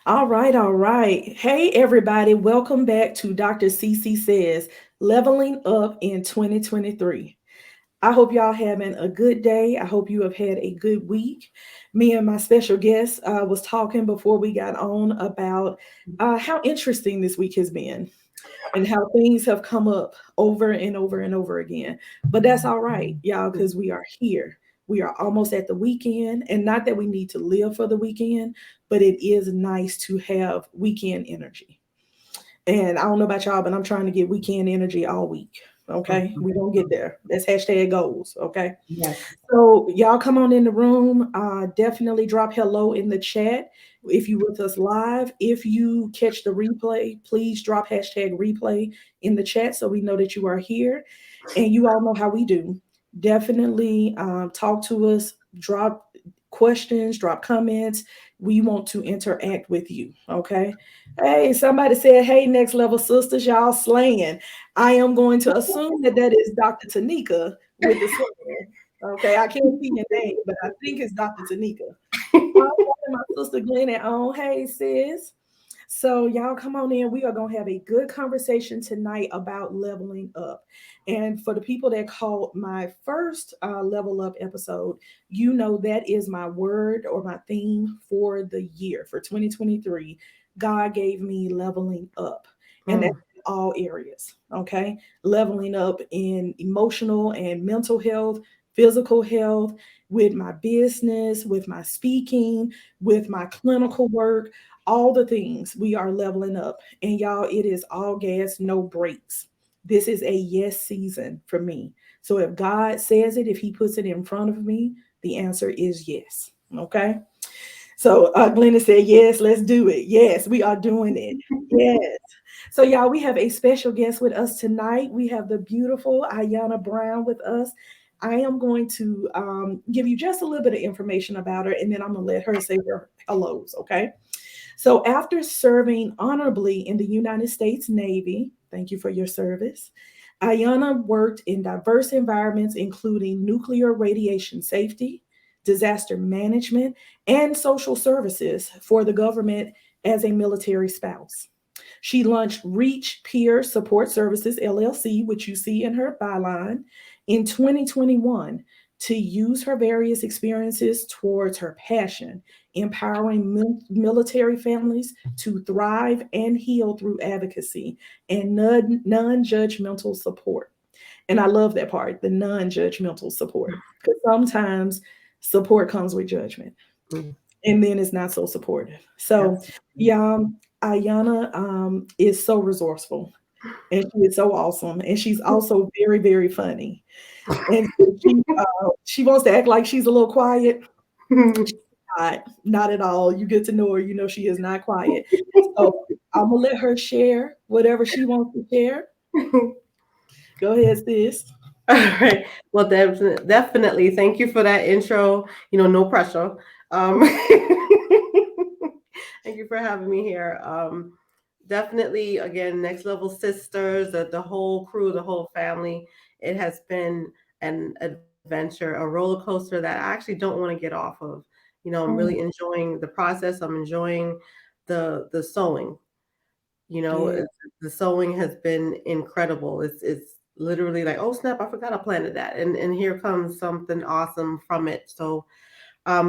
All right, all right. Hey, everybody, welcome back to Dr. CC Says Leveling Up in 2023. I hope y'all having a good day. I hope you have had a good week. Me and my special guest was talking before we got on about how interesting this week has been and how things have come up over and over and over again. But that's all right, y'all, because we are here. We are almost at the weekend, and not that we need to live for the weekend, but it is nice to have weekend energy. And I don't know about y'all, but I'm trying to get weekend energy all week. Okay, Mhm. we don't get there. That's hashtag goals. Okay, Yes. so y'all come on in the room. Definitely drop hello in the chat if you with us live. If you catch the replay, please drop hashtag replay in the chat so we know that you are here. And you all know how we do. Definitely talk to us. Drop questions. Drop comments. We want to interact with you. Okay. Hey, somebody said, "Hey, next level sisters, y'all slaying." I am going to assume that that is Dr. Tanika with the slang. Okay, I can't see your name, but I think it's Dr. Tanika. All right, my sister Glenn and on. Hey, sis. So, y'all come on in. We are going to have a good conversation tonight about leveling up. And for the people that called my first level up episode, you know that is my word or my theme for the year for 2023. God gave me leveling up, and that's Mm. in all areas. Okay, leveling up in emotional and mental health, physical health, with my business, with my speaking, with my clinical work, all the things we are leveling up. And y'all, it is all gas, no brakes. This is a yes season for me. So if God says it, if He puts it in front of me, the answer is yes. Okay. So Glenda said, yes, let's do it. Yes, we are doing it. Yes. So, y'all, we have a special guest with us tonight. We have the beautiful Ayana Brown with us. I am going to give you just a little bit of information about her, and then I'm going to let her say her hellos, okay? So, after serving honorably in the United States Navy, thank you for your service, Ayana worked in diverse environments, including nuclear radiation safety, disaster management, and social services for the government as a military spouse. She launched Reach Peer Support Services LLC, which you see in her byline, in 2021 to use her various experiences towards her passion, empowering military families to thrive and heal through advocacy and non judgmental support. And I love that part, the non judgmental support, because sometimes support comes with judgment Mm. and then it's not so supportive. So, Absolutely. yeah, Ayana is so resourceful and she is so awesome. And she's also very, very funny. And so she wants to act like she's a little quiet. Not at all. You get to know her, you know she is not quiet. So I'm gonna let her share whatever she wants to share. Go ahead, sis. All right. Well, definitely. Thank you for that intro. No pressure. Thank you for having me here. Definitely, again, next level sisters, the whole crew, the whole family. It has been an adventure, a roller coaster that I actually don't want to get off of. I'm really Mm, enjoying the process. I'm enjoying the sewing. yeah. The sewing has been incredible. It's literally like, oh snap, I forgot I planted that, and here comes something awesome from it. So,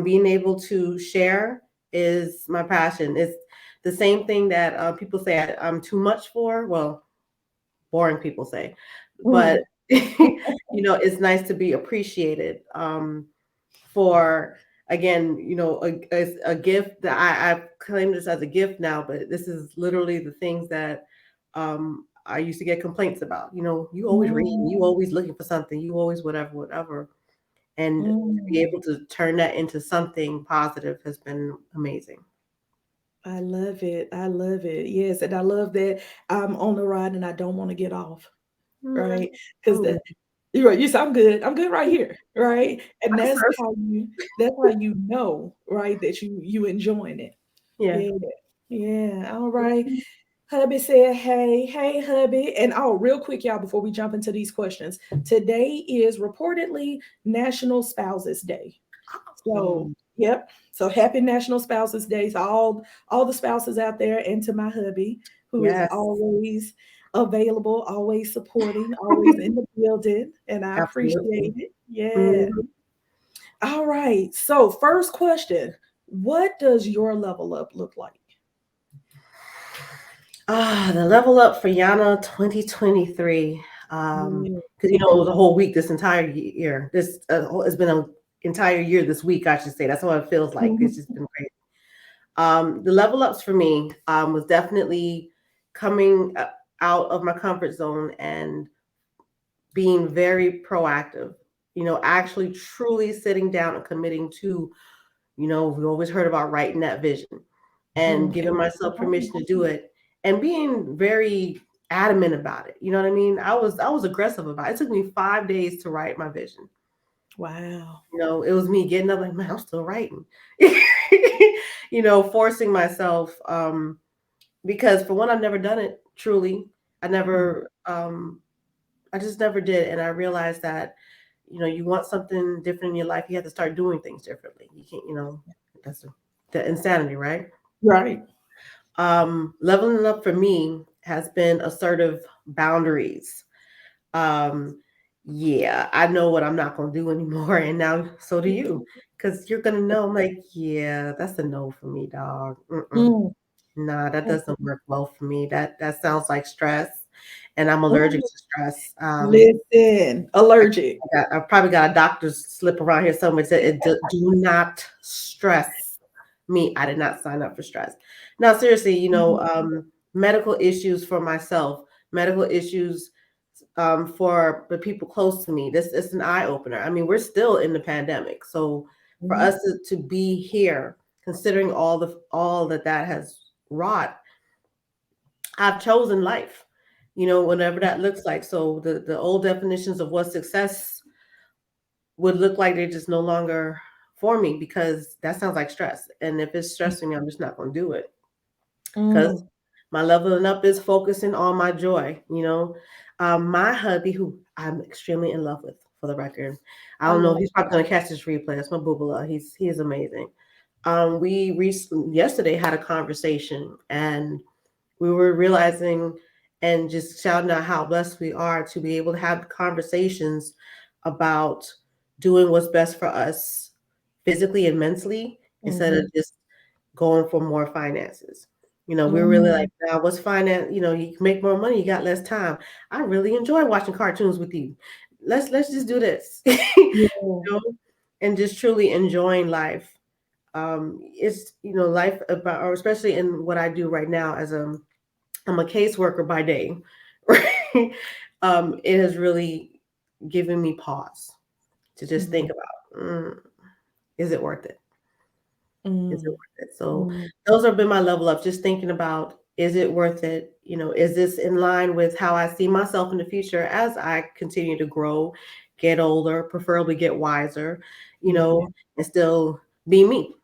being able to share is my passion. It's the same thing that people say I'm too much for. Well, boring people say, but Mm, it's nice to be appreciated for again, a gift that I claim this as a gift now, but this is literally the things that I used to get complaints about. You always reading, you mm, always looking for something, you always whatever, whatever. And to be mm. able to turn that into something positive has been amazing. I love it. I love it. Yes, and I love that I'm on the ride and I don't want to get off, Mm, right? Because I'm good. you're right. You say I'm good. I'm good right here, right? And I can surf. that's how you know, right, that you enjoying it. Yeah. Yeah, yeah. All right. Hubby said, "Hey, hey, hubby." And oh, real quick, y'all, before we jump into these questions, today is reportedly National Spouses Day. So Awesome. Yep. So happy National Spouses Day to all the spouses out there, and to my hubby, who is Yes, always available, always supporting, always in the building, and I absolutely. appreciate it. Yeah. Mhm. All right. So first question, what does your level up look like? The level up for Yana 2023. Mm, Because it was a whole week this entire year. It's been an entire year this week, I should say. That's what it feels like. It's mhm, just been great. The level ups for me was definitely coming out of my comfort zone and being very proactive. Actually truly sitting down and committing to, we always heard about writing that vision and mm, giving myself permission to do it and being very adamant about it. You know what I mean? I was aggressive about it. It took me 5 days to write my vision. wow. It was me getting up like, man, I'm still writing. Forcing myself, because for one, I've never done it truly. I Mm, never I just never did. And I realized that, you want something different in your life, you have to start doing things differently. You can't, that's the insanity, right? right. Leveling up for me has been assertive boundaries. Um, yeah, I know what I'm not going to do anymore. And now, so do you. Because you're going to know, I'm like, yeah, that's a no for me, dog. Mm-mm. Mm, Nah, that mm, doesn't work well for me. That sounds like stress, and I'm allergic mm. to stress. Listen, allergic. I probably got a doctor's slip around here somewhere that said, do not stress me. I did not sign up for stress. Now, seriously, Mhm, medical issues for myself, medical issues for the people close to me. This is an eye opener. I mean, we're still in the pandemic, so for mhm, us to be here, considering all that has wrought, I've chosen life. Whatever that looks like. So the old definitions of what success would look like, they're just no longer for me because that sounds like stress. And if it's stressing me, I'm just not going to do it because mm, my leveling up is focusing on my joy. My hubby, who I'm extremely in love with, for the record. I I don't know if love he's probably going to catch this replay. That's my boobala. He is amazing. We recently yesterday had a conversation and we were realizing and just shouting out how blessed we are to be able to have conversations about doing what's best for us physically and mentally instead of mhm, just going for more finances. We're really like, mm, now what's finance? You can make more money, you got less time. I really enjoy watching cartoons with you. Let's just do this. yeah, And just truly enjoying life. It's life about, or especially in what I do right now as I'm a caseworker by day, right? It has really given me pause to just think mhm, about, is it worth it? Is it mm, worth it? So mm, those have been my level ups, just thinking about, is it worth it? Is this in line with how I see myself in the future as I continue to grow, get older, preferably get wiser, you yeah, know, and still be me.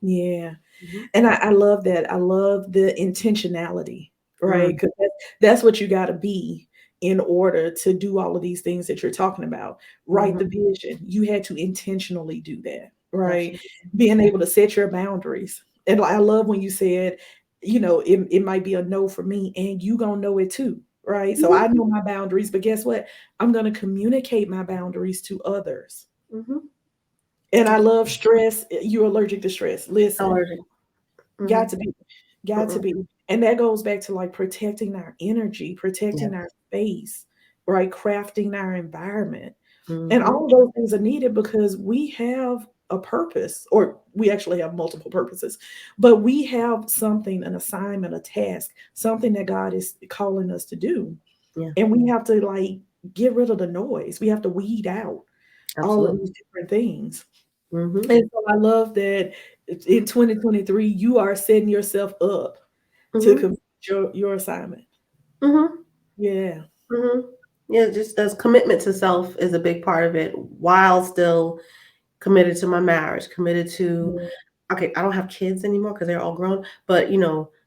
yeah. Mhm. And I love that. I love the intentionality, right? Mm, Because that's what you got to be in order to do all of these things that you're talking about. Write mhm. the vision. You had to intentionally do that, right? Absolutely. Being able to set your boundaries. And I love when you said, it might be a no for me, and you gonna know it too, right? So I Mhm, know my boundaries, but guess what? I'm gonna communicate my boundaries to others. mhm. And I love Absolutely. stress. You're allergic to stress. Listen, Allergic. got Mhm. to be. Got to Mm-mm. be. And that goes back to like protecting our energy, protecting Yes. our space, right? Crafting our environment. And Mhm. all of those things are needed because we have a purpose, or we actually have multiple purposes, but we have something, an assignment, a task, something that God is calling us to do. Yeah. And we have to like get rid of the noise. We have to weed out all of Absolutely. these different things. Mhm. And so I love that in 2023, you are setting yourself up to Mhm. complete your assignment. Mhm. Yeah. Mhm. Yeah, just as commitment to self is a big part of it, while still committed to my marriage, committed to, Yeah. okay, I don't have kids anymore because they're all grown, but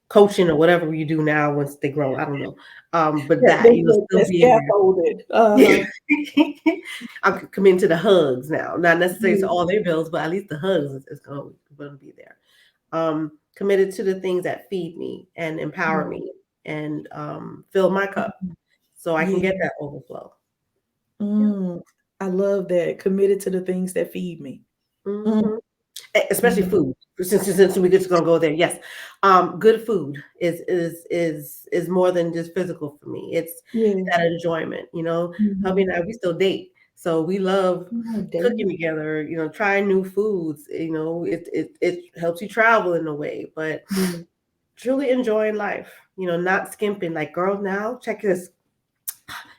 coaching or whatever you do now once they grow. I don't know. But that, still That's being there. scaffolded. Yeah. I'm committing to the hugs now. Not necessarily to Yeah. all their bills, but at least the hugs is going to be there. Committed to the things that feed me and empower Yeah. me and fill my cup Mhm. so I can Yeah. get that overflow. Yeah. Mm. I love that. Committed to the things that feed me. Mm. Hmm. Especially Mhm. food. Since we just gonna go there, yes. Good food is more than just physical for me. It's Yeah. that enjoyment. Hubby Mhm. and I, we still date, so we love Oh, cooking dating. together. Trying new foods. It helps you travel in a way, but Yeah. truly enjoying life. Not skimping. Like, girl, now check this.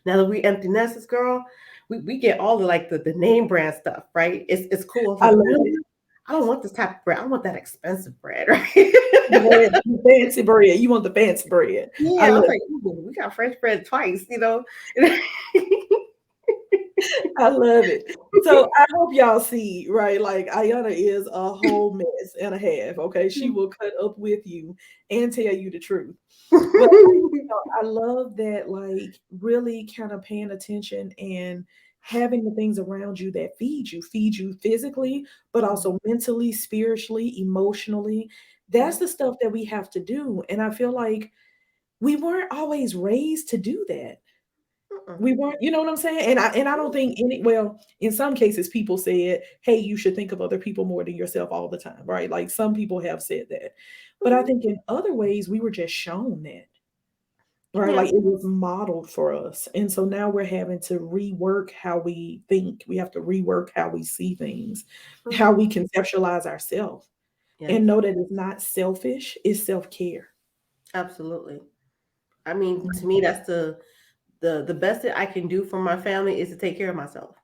Now that we empty nesters, girl, we get all the like the name brand stuff, right? It's cool. It's I like, love no, it. I don't want this type of bread. I want that expensive bread, right? Bread, the fancy bread. You want the fancy bread. I Yeah, I love was like, ooh, we got French bread twice. I love it. So I hope y'all see, right? Like Ayana is a whole mess and a half. Okay. She will cut up with you and tell you the truth. But I love that, like, really kind of paying attention and having the things around you that feed you physically, but also mentally, spiritually, emotionally. That's the stuff that we have to do. And I feel like we weren't always raised to do that. Mm-mm. We weren't, you know what I'm saying? And I don't think any, well, in some cases people said, hey, you should think of other people more than yourself all the time, right? Like some people have said that. But I Mhm. think in other ways we were just shown that, right? Yeah. Like it was modeled for us. And so now we're having to rework how we think. We have to rework how we see things, how Mhm. we conceptualize ourselves, Yes, and know that it's not selfish, it's self-care. absolutely. I mean, to me, that's the best that I can do for my family is to take care of myself.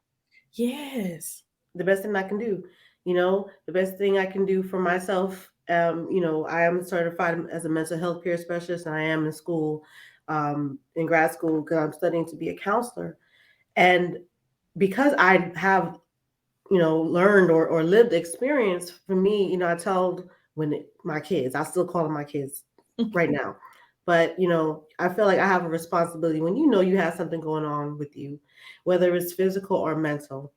Yes. The best thing I can do. The best thing I can do for myself. I am certified as a mental health care specialist, and I am in school, in grad school, because I'm studying to be a counselor. And because I have, learned or lived experience, for me, I told my kids, I still call them my kids right now. But, I feel like I have a responsibility when you have something going on with you, whether it's physical or mental.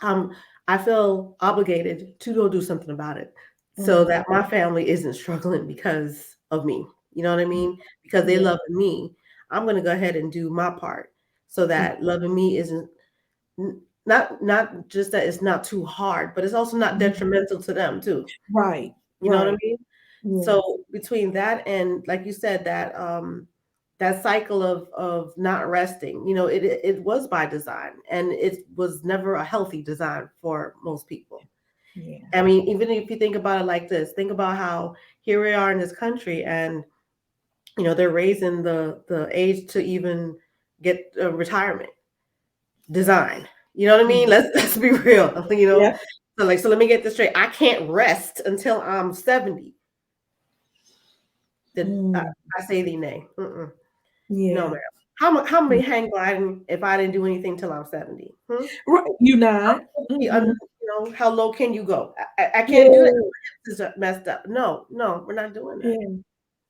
um, I feel obligated to go do something about it so Mhm. that my family isn't struggling because of me. You know what I mean? Because they Yeah. love me. I'm going to go ahead and do my part so Yeah. that loving me isn't not just that it's not too hard, but it's also not Mhm. detrimental to them too. Right. You know what I Right. mean? Yes. So between that and, like you said, that cycle of not resting, it was by design, and it was never a healthy design for most people. Yeah. I mean, even if you think about it like this, think about how here we are in this country, and they're raising the age to even get a retirement design. You know what I mean? Mhm. Let's be real. Yeah. So let me get this straight. I can't rest until I'm 70. Did Mm. I say the name? Mm-mm. No, Yeah. ma'am. How many hang gliding if I didn't do anything till I'm 70? Hmm? Right. You not. You Mhm. know, how low can you go? I can't do that. Yeah. My hips is messed up. No, no, we're not doing that. Yeah.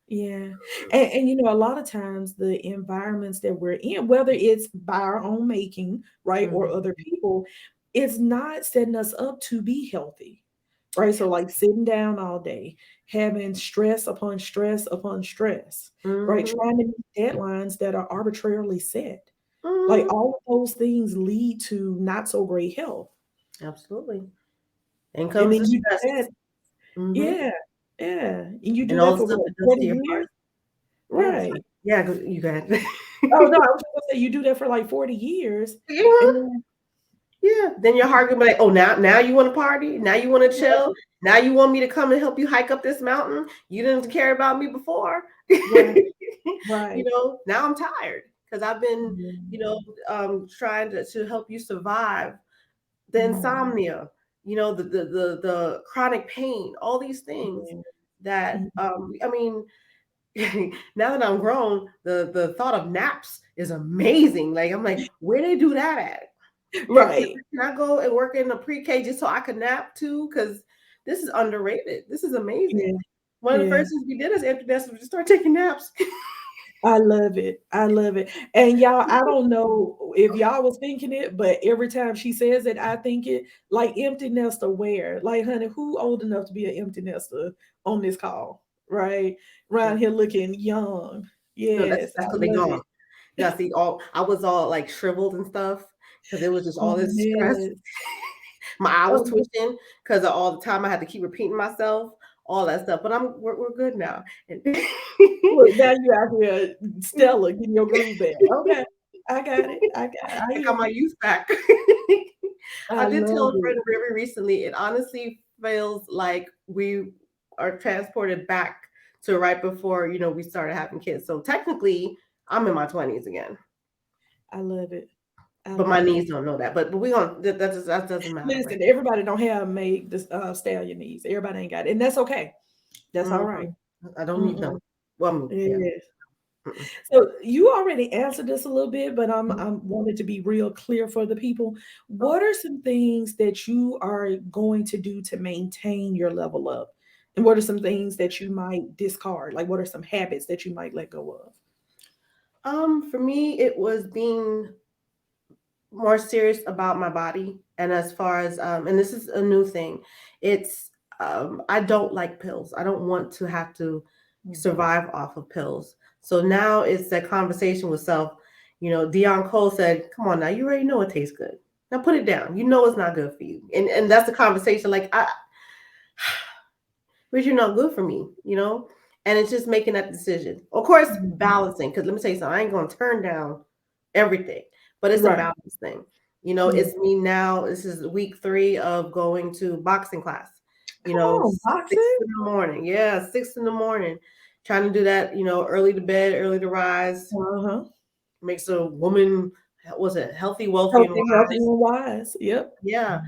Yeah. And a lot of times the environments that we're in, whether it's by our own making, right, or Mhm. other people, it's not setting us up to be healthy. Right. So like sitting down all day, having stress upon stress upon stress, right? Mhm. Trying to meet deadlines that are arbitrarily set. Like Mhm. all of those things lead to not so great health. Absolutely. And And comes then the you do that, stress. Mhm. yeah, yeah. And you do And that all the for stuff what, it does 40 to your heart. years? Yeah. Right. Yeah. You got it. Oh no, I was just gonna say you do that for like 40 years. And Mhm. then Yeah. Then your heart gonna be like, oh, now you want to party? Now you want to chill? right, Now you want me to come and help you hike up this mountain? You didn't care about me before. right, right. Now I'm tired because I've been, Yeah. trying to help you survive the Mm, insomnia, the chronic pain, all these things yeah. that, Mm, I mean, now that I'm grown, the thought of naps is amazing. Like, I'm like, where they do that at? right. Can I go and work in a pre-K just so I can nap too? Because this is underrated. This is Yeah. amazing. One of the Yeah. first things we did as empty nesters was just start taking naps. I love it. I love it. And y'all, I don't know if y'all was thinking it, but every time she says it, I think it like empty nester where? Like, honey, who old enough to be an empty nester on this call? Right? Around here looking young. No, Yes, that's I because they love gone. it. Yeah, see, all I was all like shriveled and stuff because it was just all Oh, this stress. yes. My eye was Oh, twitching because of all the time I had to keep repeating myself, all that stuff. But we're good now. And look, now you out here, Stella, getting your groove back. Okay. I got it. I got it. I I hear got my you. youth back. I I did tell love a it. friend very recently, it honestly feels like we are transported back to right before, we started having kids. So technically, I'm in my 20s again. I love it. I But my love it. knees don't know that. But we gonna that doesn't matter right Listen, everybody don't have made this stallion needs. Everybody ain't got it, and that's okay. That's all now. right. I don't need them. Mm-mm. Well, I mean, yeah. Yes. Mm-mm. So you already answered this a little bit, but I'm Mhm. I'm wanted to be real clear for the people. Okay. What are some things that you are going to do to maintain your level up? And what are some things that you might discard? Like what are some habits that you might let go of? For me, it was being more serious about my body, and as far as and this is a new thing, it's I don't like pills. I don't want to have to Mhm. survive off of pills. So now it's that conversation with self. Dion Cole said, "Come on now, you already know it tastes good. Now put it down. You know it's not good for you." And that's the conversation. Like but you're not good for me, And it's just making that decision. Of course, Mhm. balancing, because let me tell you something, I ain't gonna turn down everything, but it's a Right. balance thing. Yeah. It's me now. This is week 3 of going to boxing class, Come on, six boxing. in the morning. Yeah, 6 in the morning. Trying to do that, early to bed, early to rise, Uh-huh. makes a woman, was it healthy, wealthy, and Healthy, healthy, wise. and wise. Yep. Yeah.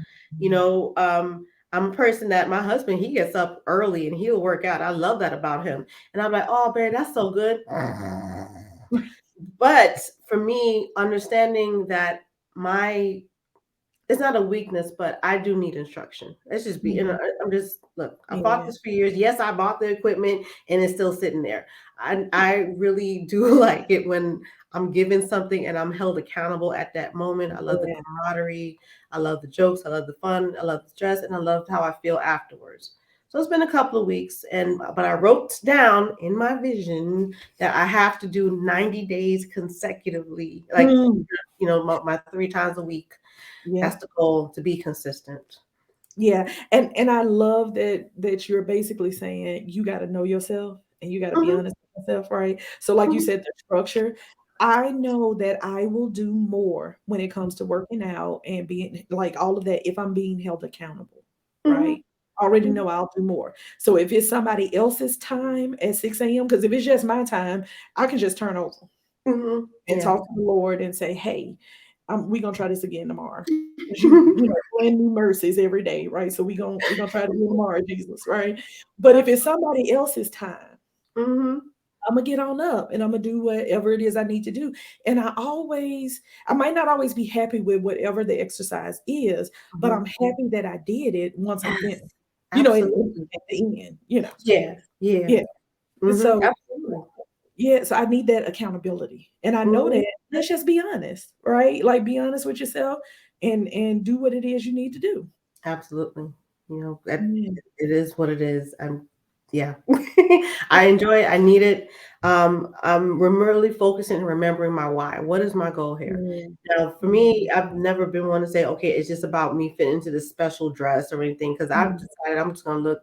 I'm a person that my husband, he gets up early and he'll work out. I love that about him. And I'm like, oh, babe, that's so good. But for me, understanding that my it's not a weakness, but I do need instruction. Let's just be, Mhm. I'm just, look, I fought Yeah. this for years. Yes, I bought the equipment and it's still sitting there. I really do like it when I'm given something and I'm held accountable at that moment. I love the Yeah. camaraderie. I love the jokes. I love the fun. I love the stress, and I love how I feel afterwards. So it's been a couple of weeks, but I wrote down in my vision that I have to do 90 days consecutively, like Mm. my 3 times a week. Yeah. That's the goal, to be consistent. Yeah, and I love that you're basically saying you gotta know yourself and you gotta be Mhm, honest with yourself, right? So like you mhm, said, the structure, I know that I will do more when it comes to working out and being like all of that if I'm being held accountable, mhm, right? I already mhm, know I'll do more. So if it's somebody else's time at 6 a.m., because if it's just my time, I can just turn over mhm. and Yeah. talk to the Lord and say, "Hey, we're gonna try this again tomorrow." 'Cause brand new mercies every day, right? So we gonna try to do tomorrow, Jesus, right? But if it's somebody else's time, Mhm, I'm gonna get on up and I'm gonna do whatever it is I need to do. And I might not always be happy with whatever the exercise is, but mhm. I'm happy that I did it once I'm Yes, finished. absolutely. At the end. Yeah, yeah. Yeah. Mhm, So absolutely. yeah, so I need that accountability. And I know Mhm, that let's just be honest, right? Like be honest with yourself and do what it is you need to do. absolutely. That Yeah. it is what it is. Yeah. I enjoy it. I need it. I'm really focusing and remembering my why. What is my goal here? Yeah. Now, for me, Mhm. I've never been one to say, okay, it's just about me fitting into this special dress or anything, because I've Mhm. decided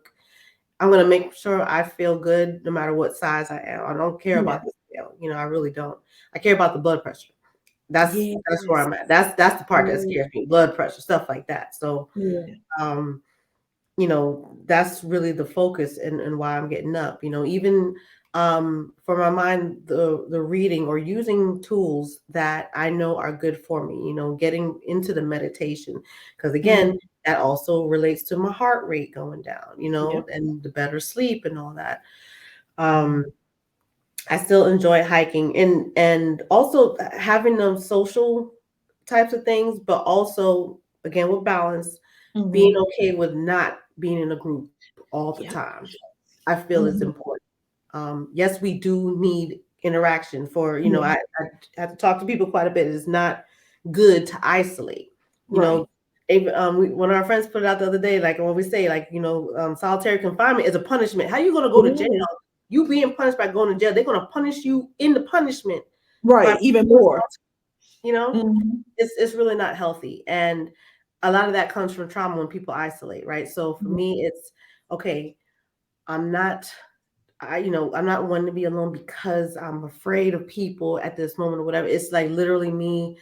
I'm gonna make sure I feel good no matter what size I am. I don't care Yeah. about the scale. I really don't. I care about the blood pressure. That's where Yes. I'm at. That's the part that Yeah. scares me. Blood pressure, stuff like that. So Yeah. um, that's really the focus, and why I'm getting up. Even for my mind, the reading or using tools that I know are good for me, getting into the meditation. Because again, Mhm. that also relates to my heart rate going down, Yeah. and the better sleep and all that. Um, I still enjoy hiking, and also having those social types of things, but also again with balance, being Mhm. okay with not being in a group all the Yep. time. I feel is Mhm. important. Yes, we do need interaction for, Yeah. I have to talk to people quite a bit. It's not good to isolate, you Right. know. Even, one of our friends put it out the other day, like when we say, like, solitary confinement is a punishment. How you going to go It to jail? is. You being punished by going to jail. They're going to punish you in the punishment by Right, putting even you in more. solitary, you know. Mhm. It's really not healthy, and a lot of that comes from trauma when people isolate, right? So for Yeah. me, it's okay. I'm not I'm not one to be alone because I'm afraid of people at this moment or whatever. It's like literally me.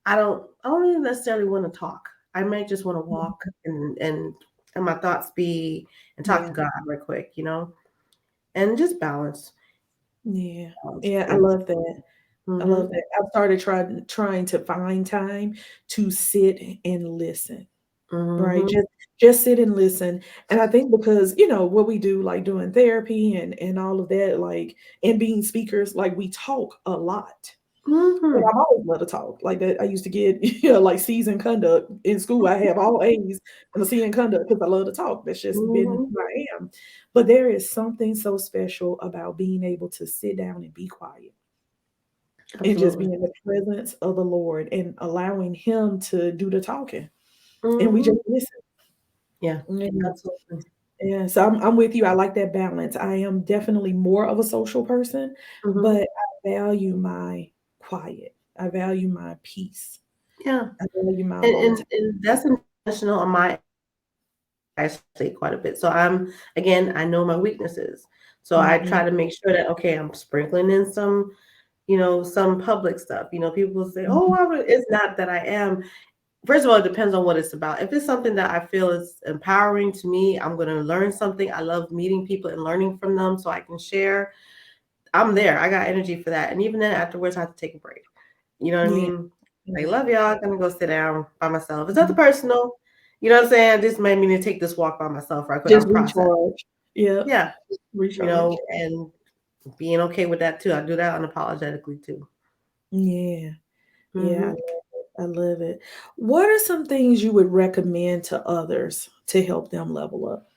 I don't even necessarily want to talk. I might just want to walk and my thoughts be and talk to Yeah. God real quick, and just balance. Yeah. Balance. Yeah, I And love that. I love mm-hmm, that. I've started trying to find time to sit and listen. Right. mm-hmm, Just sit and listen. And I think because, what we do, like doing therapy and all of that, like, and being speakers, like we talk a lot. And mm-hmm, I've always loved to talk. Like that, I used to get, like C's in conduct in school. I have all A's and a C in conduct because I love to talk. That's just been mm-hmm. who I am. But there is something so special about being able to sit down and be quiet and just be Absolutely. in the presence of the Lord and allowing Him to do the talking. And we Mm-hmm. just listen. Yeah, Yeah. absolutely. Yeah, so I'm with you. I like that balance. I am definitely more of a social person, Mm-hmm. but I value my quiet. I value my peace. Yeah. I value my And, alone and time. and that's intentional on my I isolate quite a bit. So again, I know my weaknesses. So I Mhm. try to make sure that, okay, I'm sprinkling in some public stuff. People say, oh, Mhm. it's not that I am. First of all, it depends on what it's about. If it's something that I feel is empowering to me, I'm going to learn something. I love meeting people and learning from them so I can share. I'm there. I got energy for that. And even then afterwards, I have to take a break. You know what I Yeah, mean? I yeah. love y'all. I'm gonna go sit down by myself. It's nothing Mhm. personal. You know what I'm saying? This made me to take this walk by myself right quick. Just I'm processed. recharge. Yeah, Yeah, recharge. and being okay with that too. I do that unapologetically too. Yeah, yeah. Hmm. I love it. What are some things you would recommend to others to help them level up?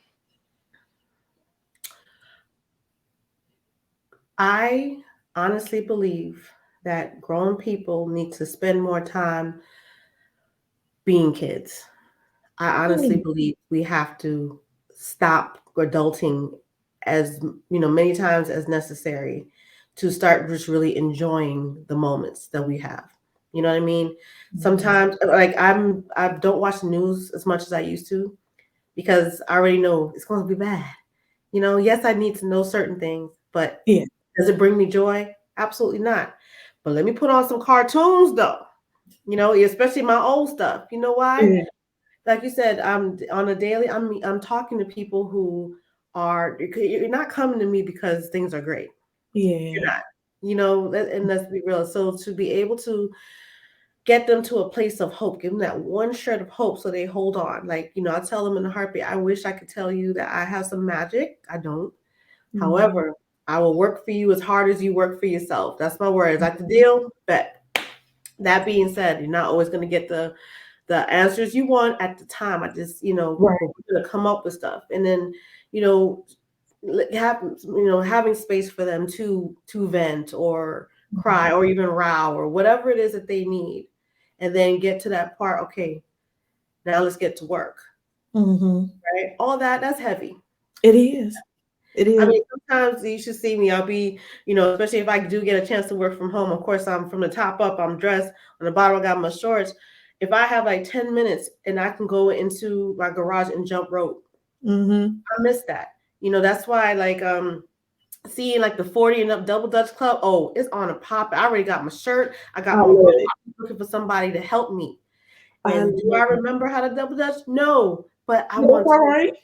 I honestly believe that grown people need to spend more time being kids. I honestly Mm. believe we have to stop adulting as many times as necessary to start just really enjoying the moments that we have. You know what I mean? Mhm. Sometimes, like, I don't watch the news as much as I used to because I already know it's going to be bad. Yes, I need to know certain things, but Yeah, does it bring me joy? Absolutely not. But let me put on some cartoons though. Especially my old stuff. You know why? yeah, Like you said, on a daily. I'm talking to people who are. You're not coming to me because things are great. You're yeah. not. And let's be real. So to be able to get them to a place of hope, give them that one shred of hope, so they hold on. Like I tell them in a heartbeat. I wish I could tell you that I have some magic. I don't. Mhm. However, I will work for you as hard as you work for yourself. That's my words. Like the Mhm. deal. But that being said, you're not always going to get the answers you want at the time. I just, Right. but we're gonna come up with stuff, and then, you know, having space for them to vent or cry Mhm. or even row or whatever it is that they need, and then get to that part. Okay, now let's get to work. Mhm. Right, all that's heavy. It is. It I is. mean, sometimes you should see me. I'll be, especially if I do get a chance to work from home. Of course, I'm from the top up. I'm dressed. On the bottom, I got my shorts. If I have like 10 minutes and I can go into my garage and jump rope, Mhm. I miss that. That's why like seeing like the 40 and up double dutch club. Oh, it's on a pop. I already got my shirt. I I got my rope. love it. I'm looking for somebody to help me. I And do I love it. remember how to double dutch? No, but I No, that's want all to. right.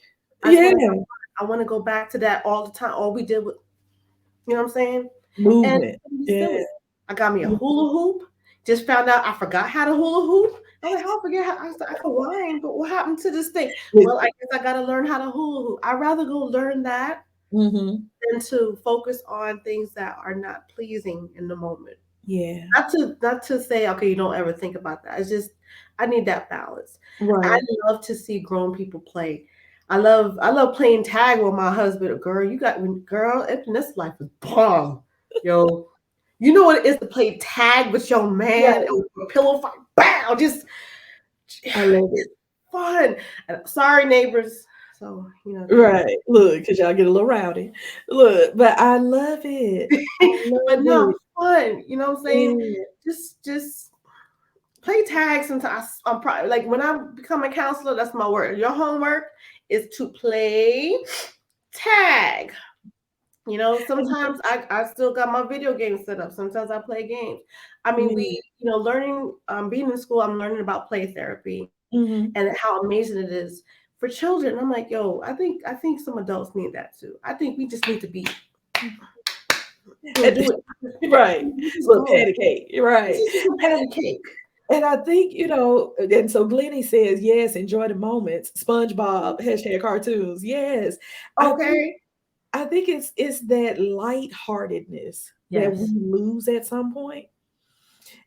I just Yeah. want to. I want to go back to that all the time. All we did was, you know what I'm saying? And Movement. it'd be Yeah. silly. I got me a Yeah. hula hoop. Just found out I forgot how to hula hoop. I'm like, how I forget how I can whine, but what happened to this thing? Well, I guess I gotta learn how to hula hoop. I'd rather go learn that Mhm. than to focus on things that are not pleasing in the moment. Yeah. Not to say, okay, you don't ever think about that. It's just I need that balance. I Right. love to see grown people play. I love playing tag with my husband. Girl, girl, this life is bomb. Yo, you know what it is to play tag with your man Right. and a pillow fight. Bow, just I love it. it's fun. And sorry, neighbors. So they Right. Look, because y'all get a little rowdy. Look, but I love it. I but love no it. fun. You know what I'm saying? Yeah. Just play tag sometimes. I'm probably like when I become a counselor, that's my work. Your homework is to play tag. And, Sometimes I still got my video games set up. Sometimes I play games. I mean, yeah. learning, being in school, I'm learning about play therapy Hmm. and how amazing it is for children. I'm like, yo, I think some adults need that too. I think we just need to be, do it. Right. You just Look, go. patty cake. This Right. is just a patty cake. And I think, and so Glennie says, yes, enjoy the moments. SpongeBob, hashtag cartoons. Yes. I think Okay. I think it's that lightheartedness that we Yes. lose at some point.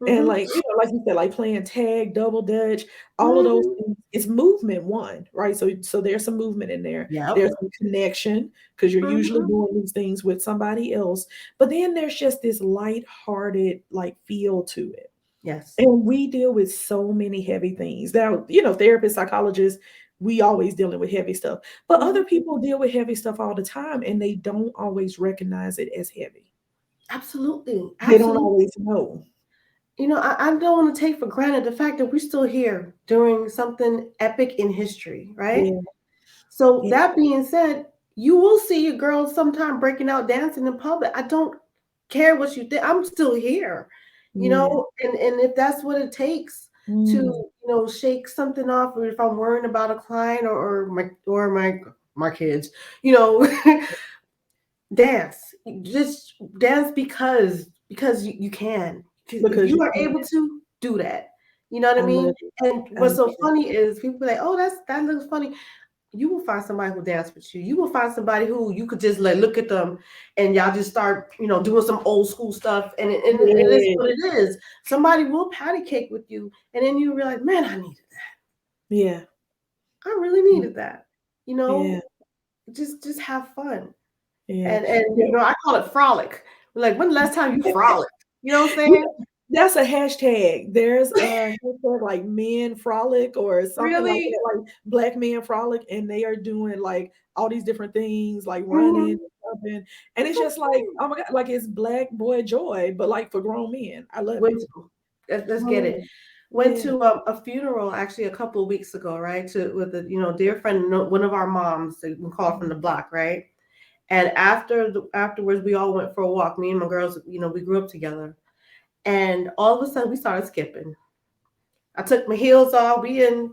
And Mm-hmm. like you said, like playing tag, double dutch, all of those Mm-hmm. things. It's movement one, right? So there's some movement in there. Yep. There's some connection because you're usually Mm-hmm. doing these things with somebody else. But then there's just this lighthearted like feel to it. Yes. And we deal with so many heavy things. Now, therapists, psychologists, we always dealing with heavy stuff. But Mm-hmm. other people deal with heavy stuff all the time and they don't always recognize it as heavy. Absolutely. They don't Absolutely. always know. I don't want to take for granted the fact that we're still here during something epic in history, right? Yeah. So Yeah. that being said, you will see a girl sometime breaking out dancing in public. I don't care what you think. I'm still here, Yeah. and if that's what it takes to, Mm. shake something off, or if I'm worrying about a client or my kids, you know, dance. Just dance because you can. If Because you you are can. able to do that, you know what I I mean? love it. And I love what's so it. funny is people be like, "Oh, that looks funny." You will find somebody who dance with you. You will find somebody who you could just like look at them and y'all just start, doing some old school stuff. And it is Yeah. what it is. Somebody will patty cake with you. And then you realize, man, I needed that. Yeah. I really needed that. You Yeah. know, just have fun. Yeah. And Yeah. I call it frolic. Like, when the last time you frolic? You know what I'm Yeah, saying? that's a hashtag. There's a hashtag like men frolic or something like Really? that, like black men frolic, and they are doing like all these different things, like running Hmm. and jumping. And That's it's so just like, cool. oh my God, like it's black boy joy, but like for grown men. I love Went it. to let's I get love it. it. Went Yeah. to a funeral actually a couple of weeks ago, right? To with a dear friend, one of our moms, that we call from the block, right? And afterwards, we all went for a walk. Me and my girls, we grew up together. And all of a sudden, we started skipping. I took my heels off. We in,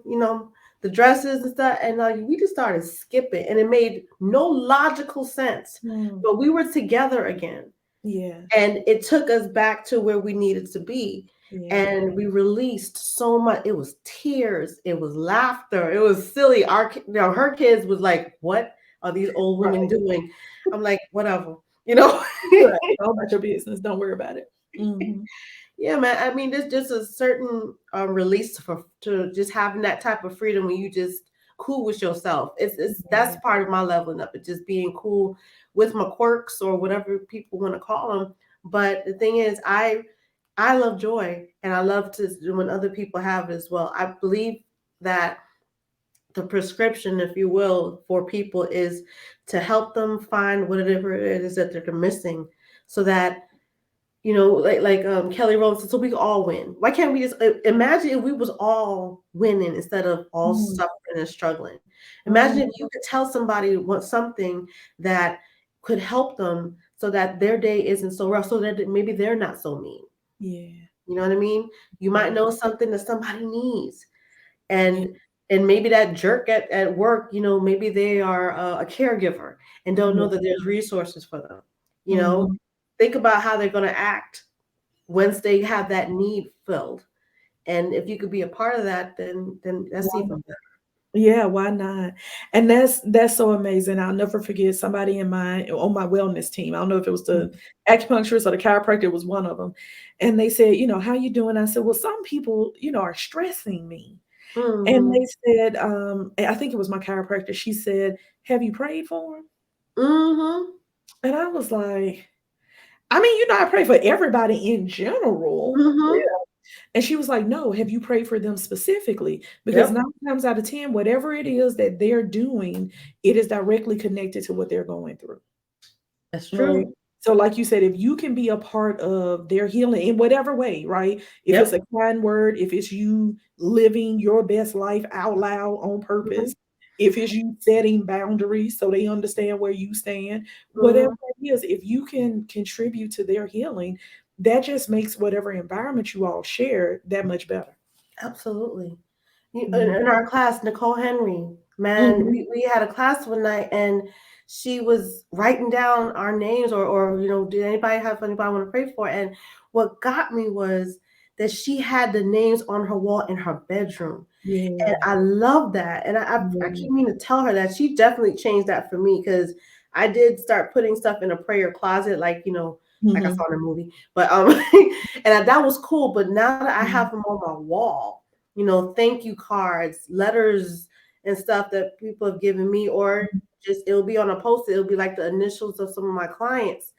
the dresses and stuff, and we just started skipping, and it made no logical sense. Mm, But we were together again, yeah. and it took us back to where we needed to be, Yeah. and we released so much. It was tears, it was laughter, it was silly. Her kids was like, what are these old women Right. doing? I'm like, whatever, you know. Right. All about your business. Don't worry about it. Hmm. Yeah, man. I mean, there's just a certain release to just having that type of freedom when you just cool with yourself. It's that's Yeah. part of my leveling up. It's just being cool with my quirks or whatever people want to call them. But the thing is, I love joy, and I love to when other people have it as well. I believe that the prescription, if you will, for people is to help them find whatever it is that they're missing, so that like Kelly Rowland said, so we all win. Why can't we just imagine if we was all winning instead of all Mm, suffering and struggling? Imagine if mm, you could tell somebody what something that could help them so that their day isn't so rough, so that maybe they're not so mean. yeah. You know what I mean? You might Yeah. know something that somebody needs, Yeah. and maybe that jerk at work, maybe they are a caregiver and don't Yeah. know that there's resources for them. You know, Hmm. think about how they're going to act once they have that need filled. And if you could be a part of that, then that's Why even better. Yeah, why not? And that's so amazing. I'll never forget somebody in my on my wellness team. I don't know if it was the acupuncturist or the chiropractor, it was one of them. And they said, how you doing? I said, well, some people, are stressing me. And Mhm. they said, I think it was my chiropractor. She said, "Have you prayed for him?" Mhm. And I was like, I mean, I pray for everybody in general. Mhm. And she was like, "No, have you prayed for them specifically? Because Yep. 9 times out of 10, whatever it is that they're doing, it is directly connected to what they're going through." That's Right. true. So, like you said, if you can be a part of their healing in whatever way, right? If it's a Yep. kind word, if it's you living your best life out loud on Mhm. purpose, if it's you setting boundaries so they understand where you stand, whatever Mhm. it is, if you can contribute to their healing, that just makes whatever environment you all share that much better. Absolutely. In Mhm. our class, Nicole Henry, man, Mhm. we had a class one night and she was writing down our names or did anybody have anybody want to pray for? And what got me was that she had the names on her wall in her bedroom. And Yeah. I love that. And I Yeah. keep meaning to tell her that she definitely changed that for me because I did start putting stuff in a prayer closet, like I Mhm. saw in a movie. But and that was cool. But now that I have Mhm. them on my wall, thank you cards, letters, and stuff that people have given me, or just it'll be on a post-it, it'll be like the initials of some of my clients,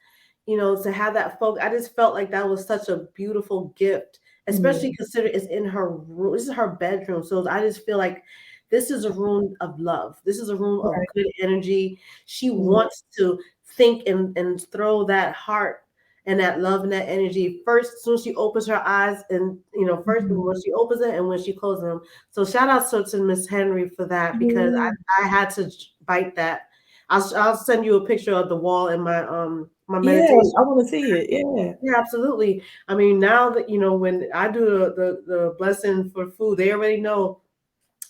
to have that folk. I just felt like that was such a beautiful gift, Yeah. especially considering it's in her room. This is her bedroom. So I just feel like this is a room of love. This is a room of Right. good energy. She Yeah. wants to think and throw that heart and that love and that energy first as soon as she opens her eyes and first Mhm. when she opens it and when she closes them. So shout out to Miss Henry for that because Yeah. I had to bite that. I'll send you a picture of the wall in my Yeah, meditation. I wanna see it. Yeah. Yeah, absolutely. I mean, now that when I do the blessing for food, they already know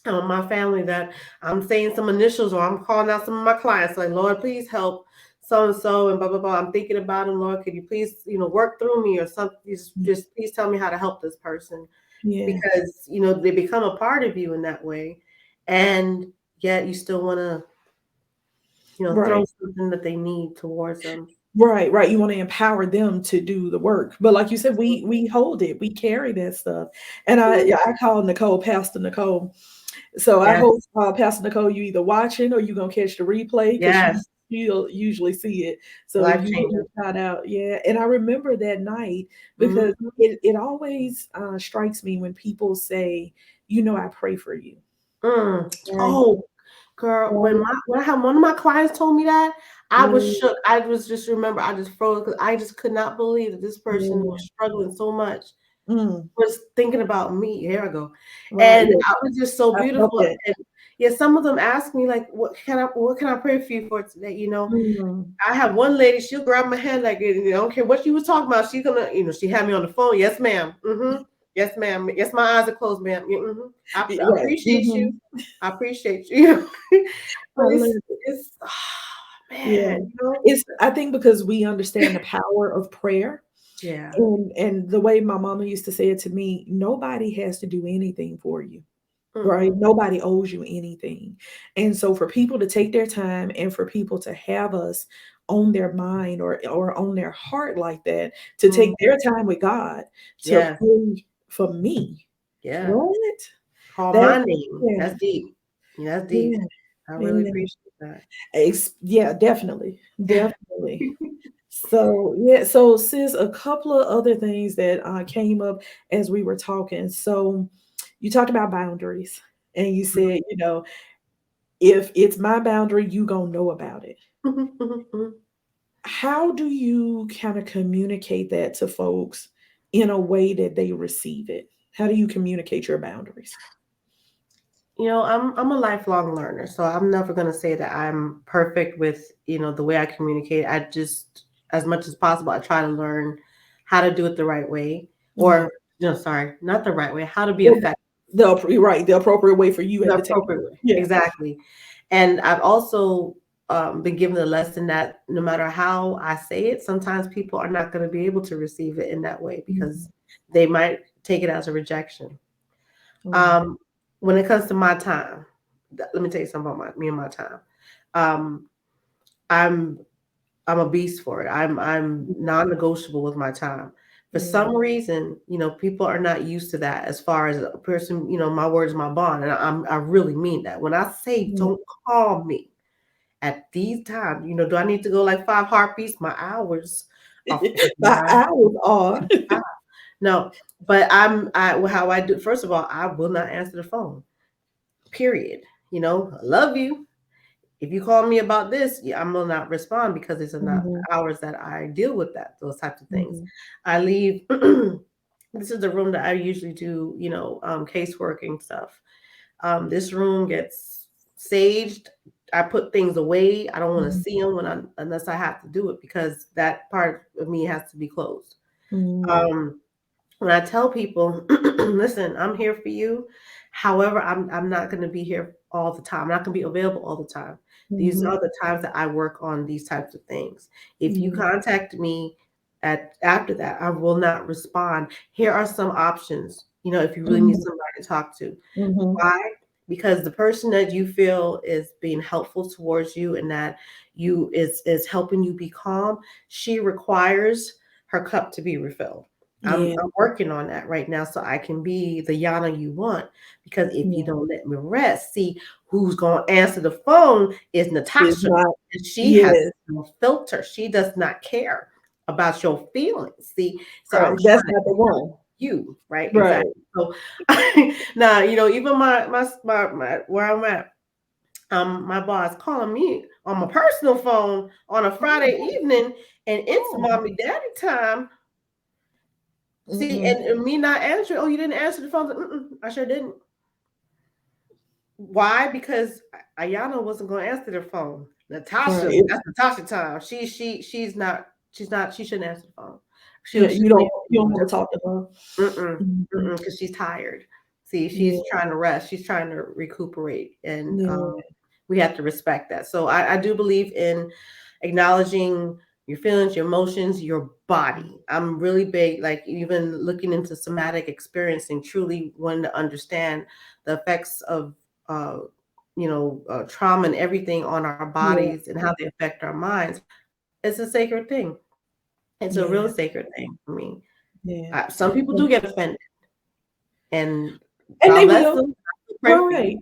my family that I'm saying some initials or I'm calling out some of my clients like, Lord, please help so and so and blah blah blah. I'm thinking about him, Lord. Could you please work through me or something? Just please tell me how to help this person Yeah. because they become a part of you in that way, and yet you still want to throw Right. something that they need towards them. Right, right, you wanna empower them to do the work, but like you said, we hold it, we carry that stuff, and Mhm. I call Nicole Pastor Nicole. So I Yes, hope, Pastor Nicole, you either watching or you gonna catch the replay because yes, she'll usually see it. So life you give changer. a shout out, yeah, and I remember that night because Mhm. it always, strikes me when people say, "I pray for you." Mm. Right, Oh, girl, when right, one of my clients told me that, I was yeah, shook. I was just remember I just froze because I just could not believe that this person yeah, was struggling so much, mm, was thinking about me. Here I go, right, and yeah, I was just so I felt beautiful. that. And yeah, some of them asked me like, "What can I pray for you for today?" Mm, I have one lady. She'll grab my hand like, I don't care what you was talking about. She's gonna, she had me on the phone. Yes, ma'am. Yes, ma'am. Yes, my eyes are closed, ma'am. Yeah, I right, appreciate you. mhm, I appreciate you. I But love it's it. it's Yeah. man. It's I think because we understand the power of prayer, Yeah. and the way my mama used to say it to me, nobody has to do anything for you, right? Mm-mm. Nobody owes you anything. And so for people to take their time and for people to have us on their mind or on their heart like that, to take Mm. their time with God to Yes. pray for me. Yeah. What? Call That my name. yeah, That's deep. Yeah, that's deep. yeah, I really yeah. appreciate that. Yeah, definitely. Definitely. So, yeah, so sis, a couple of other things that came up as we were talking. So, you talked about boundaries, and you said, if it's my boundary, you gonna know about it. How do you kind of communicate that to folks in a way that they receive it? How do you communicate your boundaries? I'm a lifelong learner, so I'm never gonna say that I'm perfect with, the way I communicate. I just, as much as possible, I try to learn how to do it the right way. Yeah, Or, no, sorry, not the right way, how to be or effective you're right, the appropriate way for you the at the appropriate table. way. Yeah. Exactly. And I've also been given the lesson that no matter how I say it, sometimes people are not going to be able to receive it in that way because Mhm. they might take it as a rejection. Right. Um, when it comes to my time, let me tell you something about me and my time. Um, I'm I'm a beast for it. I'm non-negotiable with my time. For some reason, people are not used to that as far as a person, my word is my bond. And I really mean that. When I say Yeah. don't call me at these times, do I need to go like 5 heartbeats? My hours are My 59. hours are. No, but how I do, first of all, I will not answer the phone, period. I love you. If you call me about this, yeah, I'm gonna not respond because it's not Mhm, hours that I deal with those types of things. mhm, I leave. This is the room that I usually do, caseworking stuff. This room gets saged. I put things away. I don't want to mhm, see them unless I have to do it because that part of me has to be closed. mhm, Um, when I tell people, listen, I'm here for you. However, I'm not going to be here all the time. I'm not going to be available all the time. These mhm. are the times that I work on these types of things. If you Yeah. contact me after that, I will not respond. Here are some options. If you really need Mhm, somebody to talk to. mhm. Why? Because the person that you feel is being helpful towards you and that you is helping you be calm, she requires her cup to be refilled. I'm Yeah, I'm working on that right now so I can be the Yana you want. Because if you yeah. don't let me rest, see who's gonna answer the phone is It's Natasha. not. And she has Yes, no filter. She does not care about your feelings. See, so right. I'm That's trying to not the one. you, right? Right. Exactly. So now, even my where I'm at, my boss calling me on my personal phone on a Friday Oh, evening, and it's oh. mommy daddy time. See, Mm-mm. and me not answering. Oh, you didn't answer the phone. I sure didn't. Why? Because Ayana wasn't going to answer the phone. Right. Natasha, that's Natasha time. She's not. She shouldn't answer the phone. Yeah, She you don't may you don't want to talk to her. Mhm. because she's tired. See, Yeah, she's trying to rest. She's trying to recuperate, and yeah, we have to respect that. So I do believe in acknowledging your feelings, your emotions, your body. I'm really big, like even looking into somatic experiencing, truly wanting to understand the effects of trauma and everything on our yeah, bodies and how they affect our minds. It's a sacred thing. It's a real yeah, sacred thing for me. yeah. Some people do get offended, and And God they bless will. them. I pray for Right. you.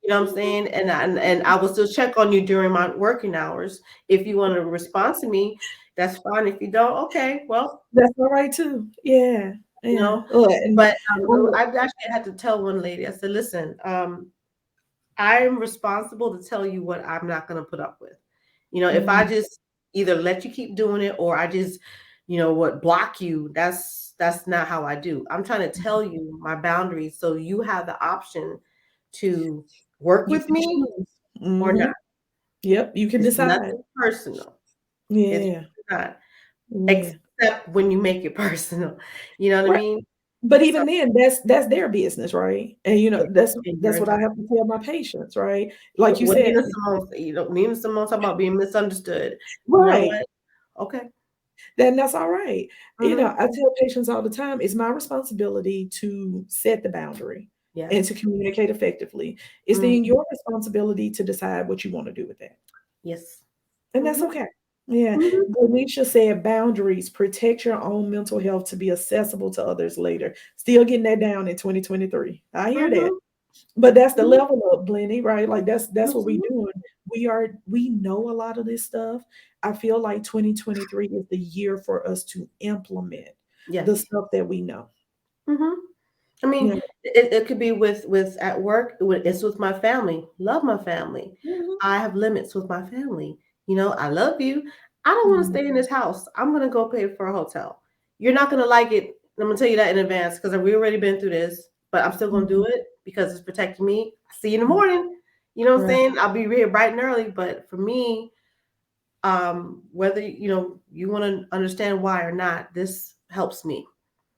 You know what I'm Mhm. saying? And I will still check on you during my working hours. If you want to respond to me, that's fine. If you don't, okay, well, That's all right too. Yeah, you yeah. know. And But oh, I actually had to tell one lady. I said, "Listen, I'm responsible to tell you what I'm not going to put up with. If I mm, just either let you keep doing it or I just, block you, that's not how I do. I'm trying to tell you my boundaries so you have the option to work you with can me choose. or not. Yep, you can It's decide. nothing personal. It's Yeah, really not, yeah. except when you make it personal. You know what I Right. mean? But So even then, that's their business, right? And yeah, and you're that's what I entitled. have to tell my patients, right? Like you What said, Nina Simone talking about being misunderstood. You know right. what? Okay. Then that's all right. Hmm. I tell patients all the time, it's my responsibility to set the boundary and Yes. to communicate effectively. It's then Mhm. your responsibility to decide what you want to do with that. Yes. And that's Mhm. okay. Yeah. Mhm. Denisha said boundaries, protect your own mental health to be accessible to others later. Still getting that down in 2023. I hear that. Mhm. But that's the Mhm. level up, Blenny, right? Like that's what we Mhm. doing. We know a lot of this stuff. I feel like 2023 is the year for us to implement the Yes. stuff that we know. Mhm. I Yeah. mean, it could be with at work. It's with my family. Love my family. Mhm. I have limits with my family. I love you. I don't want to Mhm. stay in this house. I'm gonna go pay for a hotel. You're not gonna like it. I'm gonna tell you that in advance because we already been through this. But I'm still gonna do Mhm. it because it's protecting me. See you in the Mhm. morning. You know what I'm Right. saying? I'll be here bright and early. But for me, whether you want to understand why or not, this helps me.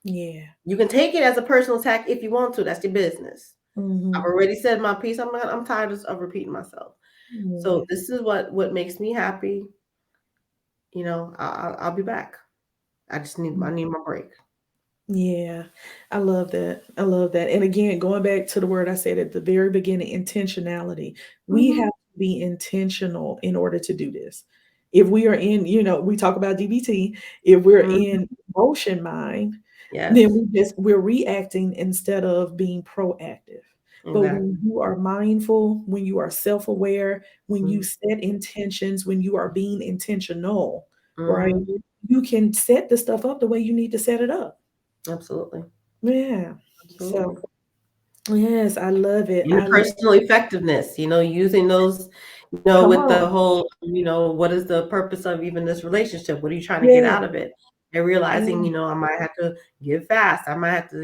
Yeah. You can take it as a personal attack if you want to. That's your business. I've Mhm. already said my piece. I'm tired of repeating myself. Yeah. So this is what makes me happy. I'll be back. I need my break. Yeah, I love that. I love that. And again, going back to the word I said at the very beginning, intentionality. We Hmm. have to be intentional in order to do this. If we are in, we talk about DBT, if we're Hmm. in emotion mind, then Yes. we're reacting instead of being proactive. But when Exactly. you are mindful, when you are self-aware, when you Mm-hmm. set intentions, when you are being intentional, right? Mm-hmm. You can set the stuff up the way you need to set it up. Absolutely. Yeah. Absolutely. So yes, I love it. I love Interpersonal effectiveness, using those, come with the on. whole, what is the purpose of even this relationship? What are you trying to get Yeah. out of it? And realizing, Yeah. I might have to give fast. I might have to,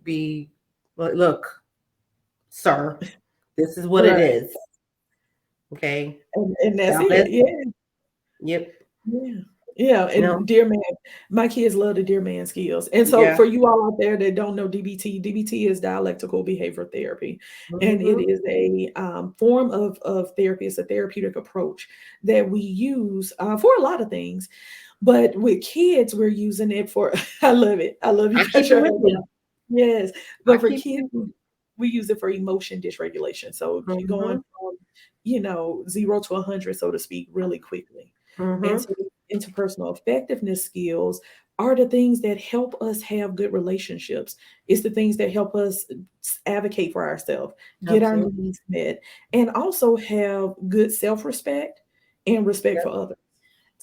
be, look, sir, this is what it Right. is. Okay. And that's God it. bless. Yeah. Yep. Yeah. Yeah. You know, And dear man, my kids love the dear man skills. And so yeah. for you all out there that don't know DBT, DBT is dialectical behavior therapy. And it Mm-hmm. is a form of therapy. It's a therapeutic approach that we use for a lot of things. But with kids, we're using it for, I love it. I love you, I keep it Patricia. with you. Yes. I But for keep it kids, with you. we use it for emotion dysregulation. So going Mm-hmm. from, 0 to 100, so to speak, really quickly. And Mm-hmm. so interpersonal effectiveness skills are the things that help us have good relationships. It's the things that help us advocate for ourselves, get our Absolutely. needs met, and also have good self-respect and respect Yep. for others.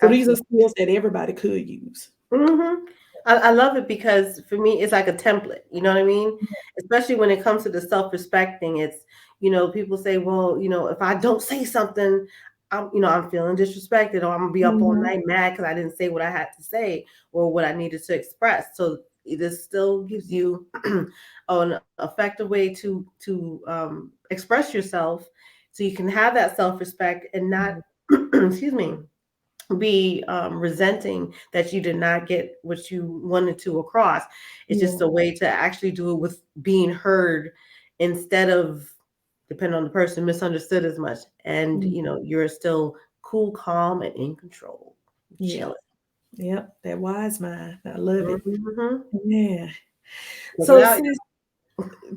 So these are Absolutely. skills that everybody could use. Mhm. I love it because for me, it's like a template. You know what I mean? Especially when it comes to the self-respect thing. It's, people say, well, if I don't say something, I'm feeling disrespected, or I'm gonna be up all Mhm. night mad because I didn't say what I had to say or what I needed to express. So this still gives you an effective way to express yourself, so you can have that self-respect and not, Mhm. excuse me, be resenting that you did not get what you wanted to across. It's Yeah. just a way to actually do it with being heard instead of, depending on the person, misunderstood as much. And Mhm. you're still cool, calm, and in control, Yeah. chilling. Yep. That wise mind. I love it. Hmm. Yeah. Check it So out. sis,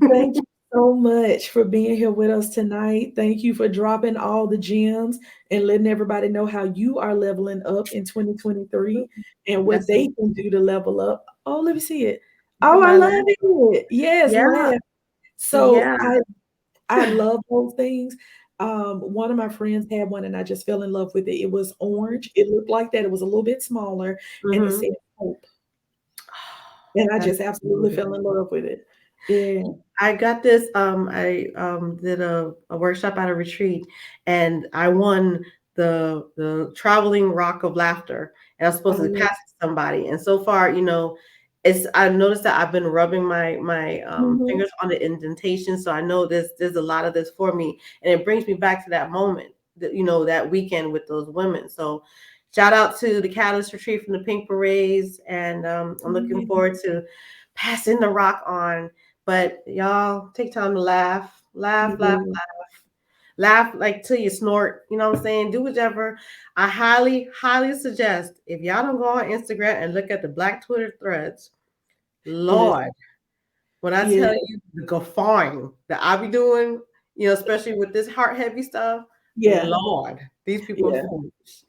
thank you so much for being here with us tonight. Thank you for dropping all the gems and letting everybody know how you are leveling up in 2023 and what Yes, they can do to level up. Oh, let me see it. you can Oh, I buy love that. it. Yes, Yeah, laugh. So yeah. I love those things. One of my friends had one and I just fell in love with it. It was orange. It looked like that. It was a little bit smaller and it Hmm. said hope. And I That's just absolutely fell in beautiful. love with it. Yeah. I got this. I did a workshop at a retreat, and I won the traveling rock of laughter, and I was I supposed to pass love it to somebody. And so far, it's I noticed that I've been rubbing my mhm. fingers on the indentation, so I know there's a lot of this for me, and it brings me back to that moment, that weekend with those women. So. Shout out to the Catalyst Retreat from the Pink Berets, and I'm looking Yeah. forward to passing the rock on. But y'all take time to laugh, laugh, laugh, Yeah. laugh like till you snort. You know what I'm saying? Do whichever. I highly, highly suggest if y'all don't go on Instagram and look at the Black Twitter threads, Lord, Listen. when I Yeah. tell you the guffawing that I be doing, especially with this heart heavy stuff, Yeah. Lord, these people are Yeah. foolish.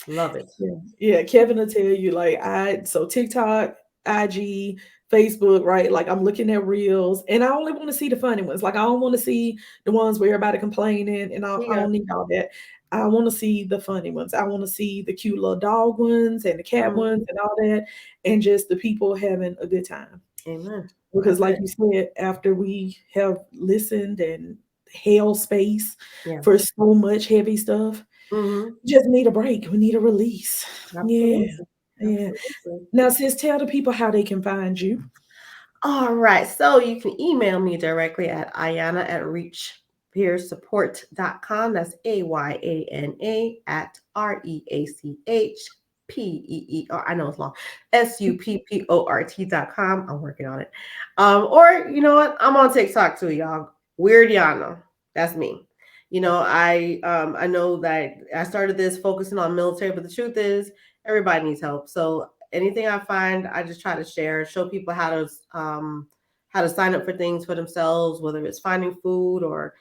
Love it. Yeah. Yeah. Kevin will tell you like so TikTok, IG, Facebook, right? Like I'm looking at reels and I only want to see the funny ones. Like I don't want to see the ones where everybody complaining and I Yeah. don't need all that. I want to see the funny ones. I want to see the cute little dog ones and the cat ones Mhm. and all that and just the people having a good time. Amen. Because That's like it. you said, after we have listened and held space Yeah. for so much heavy stuff, Hmm. just need a break. We need a release. Yeah. Absolutely. Yeah. Absolutely. Now, sis, tell the people how they can find you. All right. So you can email me directly at Ayana at reachpeersupport.com. That's AYANA at REACHPEER. I know it's long. SUPPORT.com. I'm working on it. Or you know what? I'm on TikTok too, y'all. Weird Yana. That's me. I know that I started this focusing on military, but the truth is everybody needs help. So anything I find, I just try to share, show people how to sign up for things for themselves, whether it's finding food or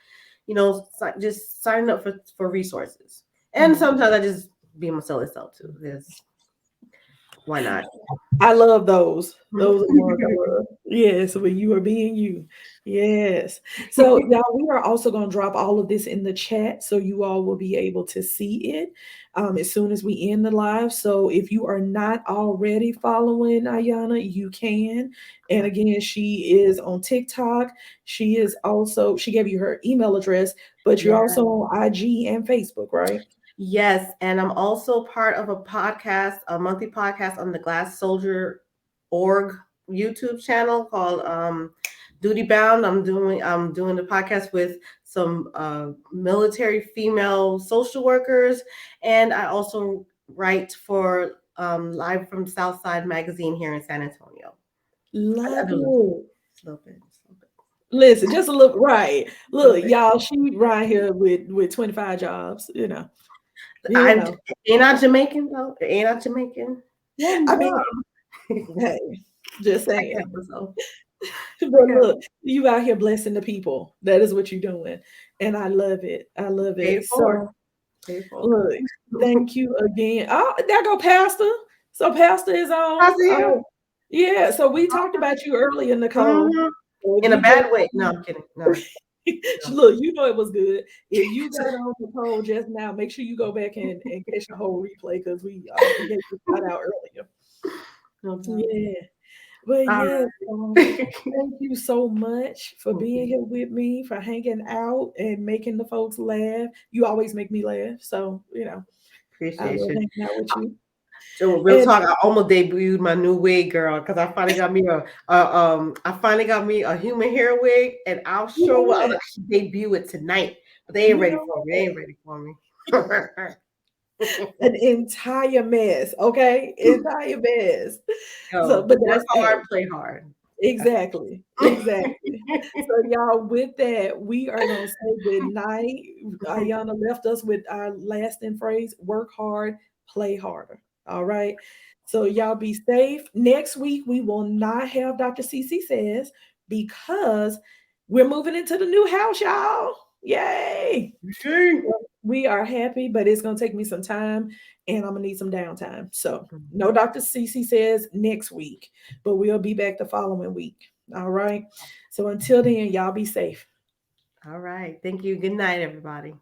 just signing up for resources. And Yeah. sometimes I just be my silly self too. Because Why not? I love those. Those are the ones I love. Yes, when you are being you. Yes. So, y'all, we are also going to drop all of this in the chat so you all will be able to see it as soon as we end the live. So, if you are not already following Ayana, you can. And again, she is on TikTok. She is also, she gave you her email address, but you're Yeah. also on IG and Facebook, right? Yes, and I'm also part of a podcast, a monthly podcast on the Glass Soldier org YouTube channel called Duty Bound. I'm doing the podcast with some military female social workers, and I also write for Live from Southside magazine here in San Antonio. I Love do a it. little bit, just a little Listen, just a look right. bit, a little Look, bit. y'all, she right here with 25 jobs, you know. You I'm know. ain't I Jamaican though? Ain't I Jamaican? One I mean, job. hey, just I kept saying. myself. But Okay. look, you out here blessing the people. That is what you're doing. And I love it. I love Paid it. for. So Paid for. look, thank you again. Oh, there go Pastor. So Pastor is How's on. it here? Yeah. So we talked about you earlier, Nicole. Mhm. So if In a you just bad way. No, I'm kidding. No, no. look, you know it was good. If you got on the poll just now, make sure you go back and catch the whole replay because we gave you a shout out earlier. No doubt. Yeah. But All yes, right. thank you so much for Thank being you. here with me, for hanging out and making the folks laugh. You always make me laugh. So, I Appreciate love you. hanging out with you. So real And talk, I almost debuted my new wig, girl, because I finally got me a human hair wig, and I'll you know show what I what? should debut it tonight. But they ain't You ready know for me. They what? ain't ready for me. An entire mess, okay? Entire mess. So, Yo, but work that's hard, hey, play hard. exactly. Exactly. So, y'all, with that, we are going to say good night. Ayana left us with our lasting phrase work hard, play harder. All right. So, y'all be safe. Next week, we will not have Dr. CC says because we're moving into the new house, y'all. Yay. We are happy, but it's going to take me some time and I'm going to need some downtime. So, no Dr. CC says next week, but we'll be back the following week. All right. So, until then, y'all be safe. All right. Thank you. Good night, everybody.